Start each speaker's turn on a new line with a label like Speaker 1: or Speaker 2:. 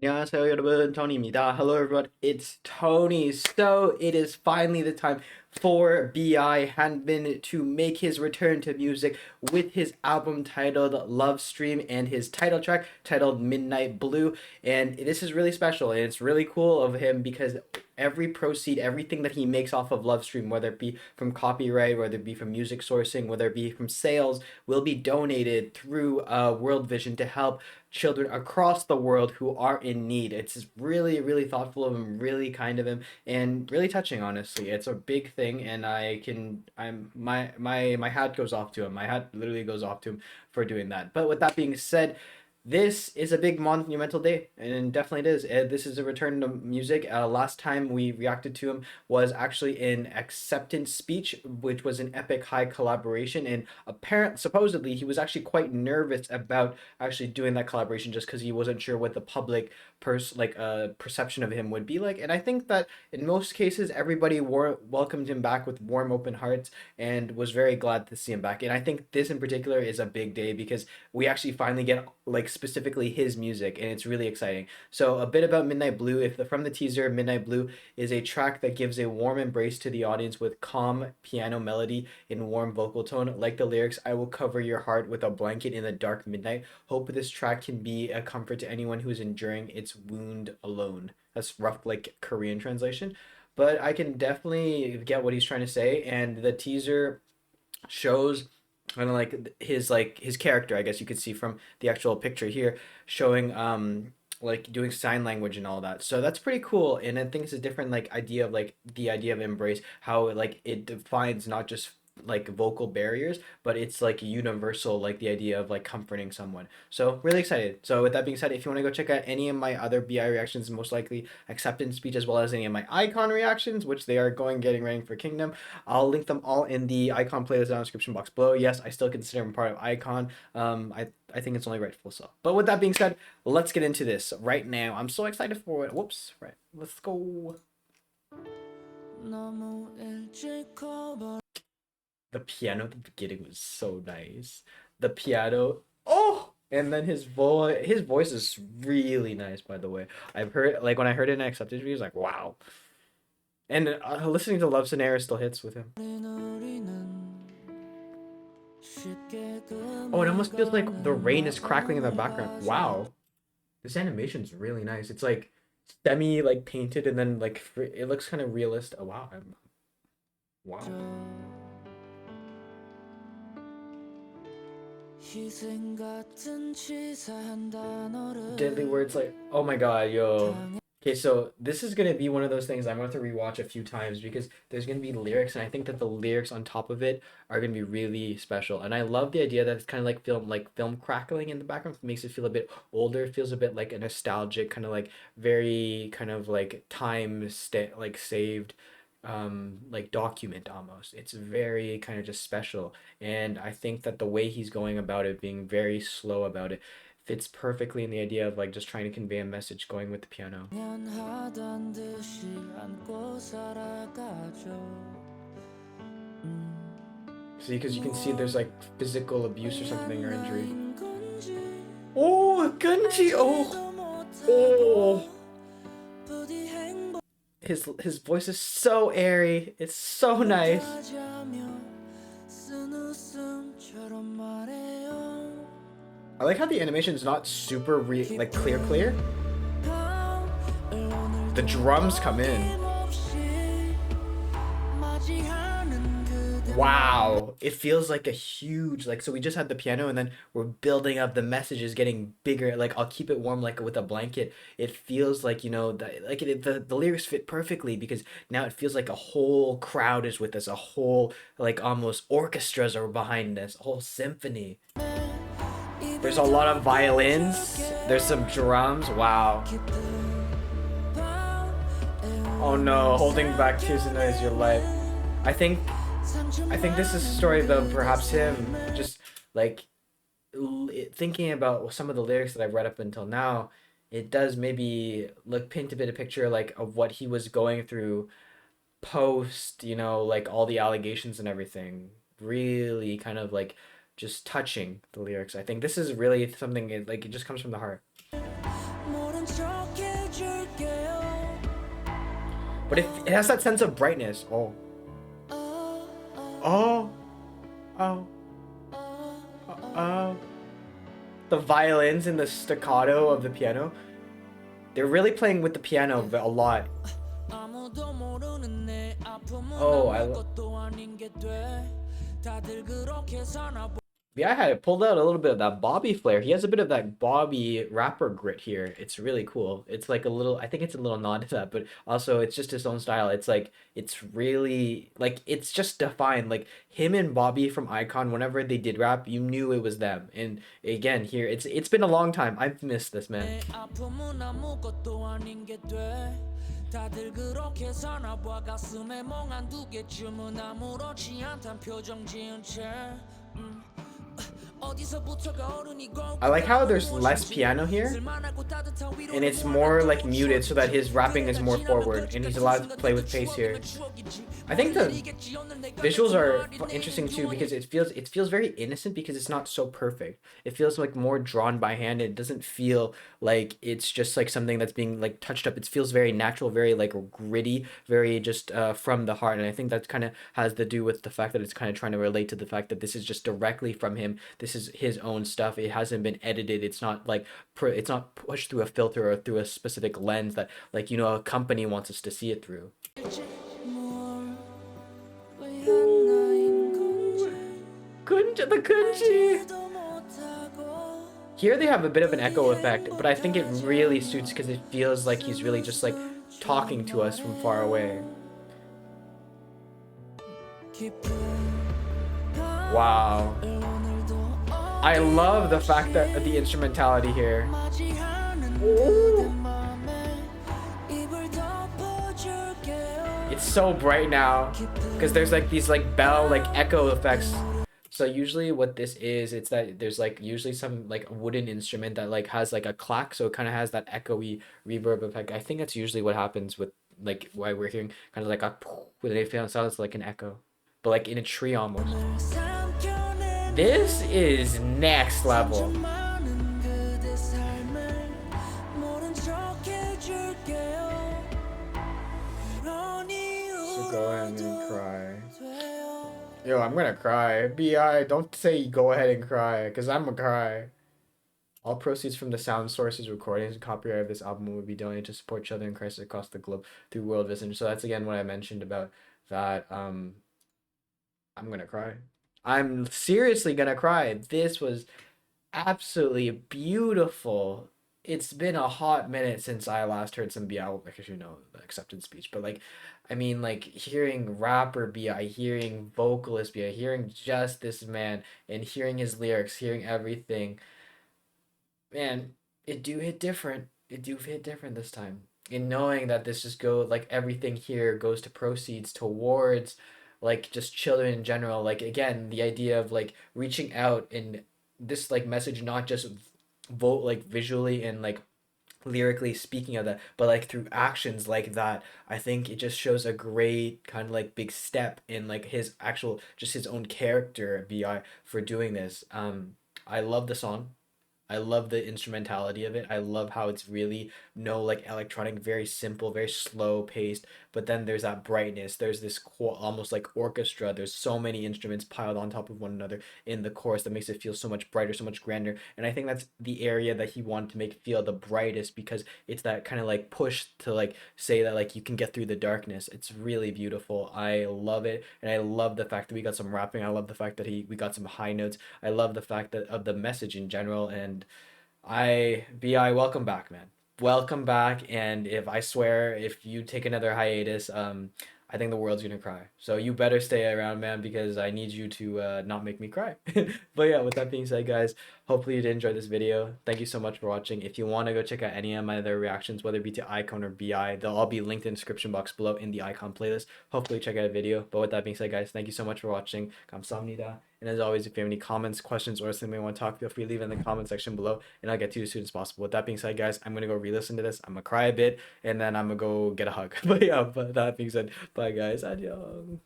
Speaker 1: 안녕하세요, 여러분. Tony입니다. Hello, everyone. It's Tony. So it is finally the time for BI Hanbin to make his return to music with his album titled Lovestream and his title track titled Midnight Blue. And this is really special and it's really cool of him because every proceed, everything that he makes off of Lovestream, whether it be from copyright, whether it be from music sourcing, whether it be from sales, will be donated through World Vision to help children across the world who are in need. It's really, really thoughtful of him, really kind of him, and really touching. Honestly, it's a big thing, and my hat goes off to him. My hat literally goes off to him for doing that. But with that being said, this is a big monumental day, and definitely it is. This is a return to music. Last time we reacted to him was actually in Acceptance Speech, which was an epic high collaboration. And supposedly, he was actually quite nervous about actually doing that collaboration just because he wasn't sure what the public perception of him would be like. And I think that in most cases, everybody welcomed him back with warm, open hearts and was very glad to see him back. And I think this in particular is a big day because we actually finally get like specifically his music and it's really exciting. So a bit about Midnight Blue. From the teaser, Midnight Blue is a track that gives a warm embrace to the audience with calm piano melody and warm vocal tone. Like the lyrics, I will cover your heart with a blanket in the dark midnight. Hope this track can be a comfort to anyone who is enduring its wound alone. That's rough like Korean translation, but I can definitely get what he's trying to say. And the teaser shows kind of like his character, I guess you could see from the actual picture here, showing like doing sign language and all that. So that's pretty cool. And I think it's a different like idea of like the idea of embrace, how like it defines not just like vocal barriers, but it's like universal, like the idea of like comforting someone. So really excited. So with that being said, if you want to go check out any of my other BI reactions, most likely Acceptance Speech, as well as any of my iKON reactions, which they are getting ready for Kingdom, I'll link them all in the iKON playlist down in the description box below. Yes, I still consider them part of iKON. I think it's only rightful so. But with that being said, let's get into this right now. I'm so excited for it. Whoops. Right. Let's go. The piano at the beginning was so nice. The piano. Oh, and then his voice is really nice, by the way. I've heard like when I heard it in acceptance reviews, like wow. And listening to Love Scenario still hits with him. Oh, it almost feels like the rain is crackling in the background. Wow, this animation's really nice. It's like semi like painted and then like it looks kind of realistic. Oh, wow, wow. Deadly words like, oh my god, yo. Okay, so this is gonna be one of those things I'm going to rewatch a few times because there's gonna be lyrics, and I think that the lyrics on top of it are gonna be really special. And I love the idea that it's kind of like film crackling in the background. It makes it feel a bit older. It feels a bit like a nostalgic, kind of like very kind of like like saved like document almost. It's very kind of just special. And I think that the way he's going about it, being very slow about it, fits perfectly in the idea of like just trying to convey a message going with the piano. See, because you can see there's like physical abuse or something or injury. Oh, Gunji! Oh, oh! His voice is so airy. It's so nice. I like how the animation is not super like clear. The drums come in. Wow, it feels like a huge like so we just had the piano and then we're building up the messages getting bigger. Like I'll keep it warm like with a blanket. It feels like that like the lyrics fit perfectly because now it feels like a whole crowd is with us, a whole like almost orchestras are behind us, a whole symphony. There's a lot of violins. There's some drums. Wow. Oh no, holding back tears and noise your life. I think this is a story about perhaps him just like thinking about some of the lyrics that I've read up until now. It does maybe look paint a bit of picture like of what he was going through post, like all the allegations and everything. Really kind of like just touching the lyrics. I think this is really something like it just comes from the heart. but it has that sense of brightness. Oh, oh, oh, oh. The violins and the staccato of the piano. They're really playing with the piano a lot. Oh, yeah, I had pulled out a little bit of that Bobby flair. He has a bit of that Bobby rapper grit here. It's really cool. It's like a little, I think it's a little nod to that, but also it's just his own style. It's like, it's really, like, it's just defined. Like, him and Bobby from iKON, whenever they did rap, you knew it was them. And again, here, it's been a long time. I've missed this, man.
Speaker 2: 다들 그렇게 사나 봐 가슴에 멍한 두 개쯤은 아무렇지 않단 표정 지은 채
Speaker 1: I like how there's less piano here, and it's more like muted so that his rapping is more forward, and he's allowed to play with pace here. I think the visuals are interesting too because it feels very innocent because it's not so perfect. It feels like more drawn by hand. It doesn't feel like it's just like something that's being like touched up. It feels very natural, very like gritty, very just from the heart. And I think that kind of has to do with the fact that it's kind of trying to relate to the fact that this is just directly from him. This is his own stuff. It hasn't been edited. It's not like it's not pushed through a filter or through a specific lens that, like, you know, a company wants us to see it through. The kunji. Here they have a bit of an echo effect, but I think it really suits because it feels like he's really just like talking to us from far away. Wow. I love the fact that the instrumentality here. Ooh. It's so bright now because there's like these like bell like echo effects. So usually what this is, it's that there's like usually some like wooden instrument that like has like a clack, so it kind of has that echoey reverb effect. I think that's usually what happens with like why we're hearing kind of like a when they sounds like an echo, but like in a tree almost. This is next level. So go ahead and cry. Yo, I'm gonna cry. B.I., don't say go ahead and cry, because I'm gonna cry. All proceeds from the sound sources, recordings, and copyright of this album will be donated to support children in crisis across the globe through World Vision. So that's again what I mentioned about that. I'm gonna cry. I'm seriously gonna cry. This was absolutely beautiful. It's been a hot minute since I last heard some B.I., because you know, the acceptance speech, but like, I mean, like hearing rapper B.I., hearing vocalist B.I., hearing just this man, and hearing his lyrics, hearing everything, man, it do hit different. It do hit different this time. In knowing that this just go like everything here goes to proceeds towards like just children in general. Like again, the idea of like reaching out and this like message not just vote like visually and like lyrically speaking of that, but like through actions like that. I think it just shows a great kind of like big step in like his actual just his own character BI for doing this. I love the song. I love the instrumentality of it. I love how it's really no like electronic, very simple, very slow paced. But then there's that brightness. There's this almost like orchestra. There's so many instruments piled on top of one another in the chorus that makes it feel so much brighter, so much grander. And I think that's the area that he wanted to make feel the brightest because it's that kind of like push to like say that like you can get through the darkness. It's really beautiful. I love it, and I love the fact that we got some rapping. I love the fact that we got some high notes. I love the fact that of the message in general. And BI, welcome back, man. Welcome back. And if I swear, if you take another hiatus, I think the world's gonna cry. So you better stay around, man, because I need you to not make me cry. But yeah, with that being said, guys, hopefully you did enjoy this video. Thank you so much for watching. If you want to go check out any of my other reactions, whether it be to iKON or BI, they'll all be linked in the description box below in the iKON playlist. Hopefully check out a video. But with that being said, guys, thank you so much for watching. 감사합니다. And as always, if you have any comments, questions, or something you want to talk, feel free to leave it in the comment section below, and I'll get to you as soon as possible. With that being said, guys, I'm gonna go re-listen to this. I'm gonna cry a bit, and then I'm gonna go get a hug. But yeah, but that being said, bye guys. Adios.